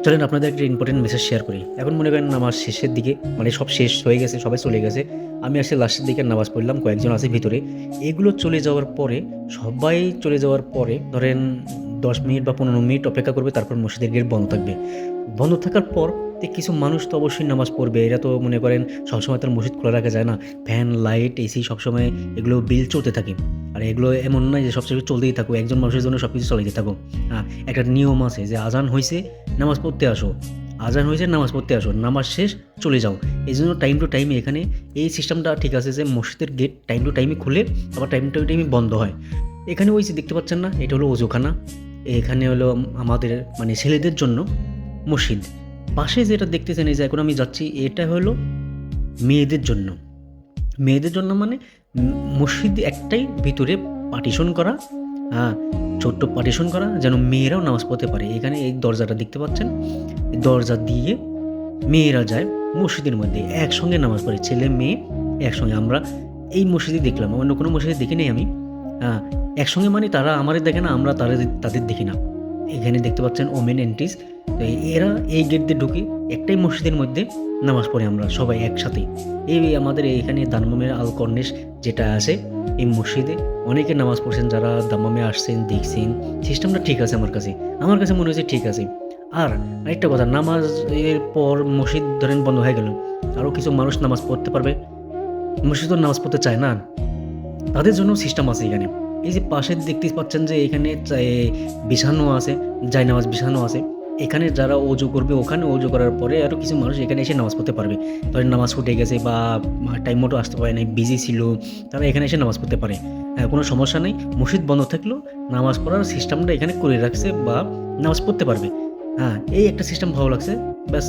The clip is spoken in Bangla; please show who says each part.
Speaker 1: চলেন আপনাদের একটা ইম্পর্টেন্ট মেসেজ শেয়ার করি। এখন মনে করেন নামাজ শেষের দিকে, মানে সব শেষ হয়ে গেছে, সবাই চলে গেছে। আমি আসলে লাস্টের দিকে নামাজ পড়লাম, কয়েকজন আছে ভিতরে। এগুলো চলে যাওয়ার পরে, সবাই চলে যাওয়ার পরে ধরেন ১০ মিনিট বা ১৫ মিনিট অপেক্ষা করবে, তারপর মসজিদের গেট বন্ধ থাকবে। বন্ধ থাকার পর কিছু মানুষ তো অবশ্যই নামাজ পড়বে। এরা তো মনে করেন সবসময় তার মসজিদ খোলা রাখা যায় না। ফ্যান, লাইট, এসি সবসময় এগুলো বিল চলতে থাকে। আর এগুলো এমন নয় যে সবসময় চলতেই থাকুক, একজন মানুষের জন্য সব কিছু চালাইতে থাকুক। একটা নিয়ম আছে যে আজান হইছে, নামাজ পড়তে আসো। আজান হয়েছে, নামাজ পড়তে আসো। নামাজ শেষ, চলে যাও। এজন্য টাইম টু টাইম এখানে এই সিস্টেমটা ঠিক আছে যে মসজিদের গেট টাইম টু টাইমে খুলে, আবার টাইম টু টাইমে বন্ধ হয়। এখানে ওই যে দেখতে পাচ্ছেন না, এটা হলো ওযুখানা। এখানে হলো আমাদের মানে ছেলেদের জন্য মসজিদ। পাশে যেটা দেখতেছেন এই যে এখন আমি যাচ্ছি, এটা হলো মেয়েদের জন্য। মেয়েদের জন্য মানে মসজিদ একটাই, ভিতরে পার্টিশন করা, হ্যাঁ, ছোট্ট পার্টিশন করা, যেন মেয়েরাও নামাজ পড়তে পারে। এখানে এই দরজাটা দেখতে পাচ্ছেন, এই দরজা দিয়ে মেয়েরা যায় মসজিদের মধ্যে, একসঙ্গে নামাজ পড়ে, ছেলে মেয়ে একসঙ্গে। আমরা এই মসজিদে দেখলাম, অন্য কোনো মসজিদে দেখি নাই আমি। হ্যাঁ, একসঙ্গে মানে তারা আমাদের দেখে না, আমরা তাদের দেখি না। এখানে দেখতে পাচ্ছেন ওমেন এন্ট্রিস। তো এরা এই গেট দিয়ে ঢুকে একটাই মসজিদের মধ্যে নামাজ পড়ি আমরা সবাই একসাথে। এই আমাদের এইখানে দাম্মামের আল কর্নিশ যেটা আছে, এই মসজিদে অনেকে নামাজ পড়ছেন, যারা দাম্মামে আসছেন, দেখছেন। সিস্টেমটা ঠিক আছে আমার কাছে মনে হয়েছে ঠিক আছে। আর আরেকটা কথা, নামাজের পর মসজিদ ধরেন বন্ধ হয়ে গেল, আরও কিছু মানুষ নামাজ পড়তে পারবে। মসজিদ তো নামাজ পড়তে চায় না, তাদের জন্য সিস্টেম আছে এখানে। এই যে পাশে দেখতে পাচ্ছেন যে এখানে বিছানো আছে, জায়নামাজ বিছানো আছে। এখানে যারা অজু করবে, ওখানে অজু করার পরে আরও কিছু মানুষ এখানে এসে নামাজ পড়তে পারবে। ধরেন নামাজ ছুটে গেছে বা টাইম মতো আসতে পারে নাই, বিজি ছিল, তারা এখানে এসে নামাজ পড়তে পারে। হ্যাঁ, কোনো সমস্যা নেই। মসজিদ বন্ধ থাকলেও নামাজ পড়ার সিস্টেমটা এখানে করে রাখছে, বা নামাজ পড়তে পারবে। হ্যাঁ, এই একটা সিস্টেম ভালো লাগছে, ব্যাস।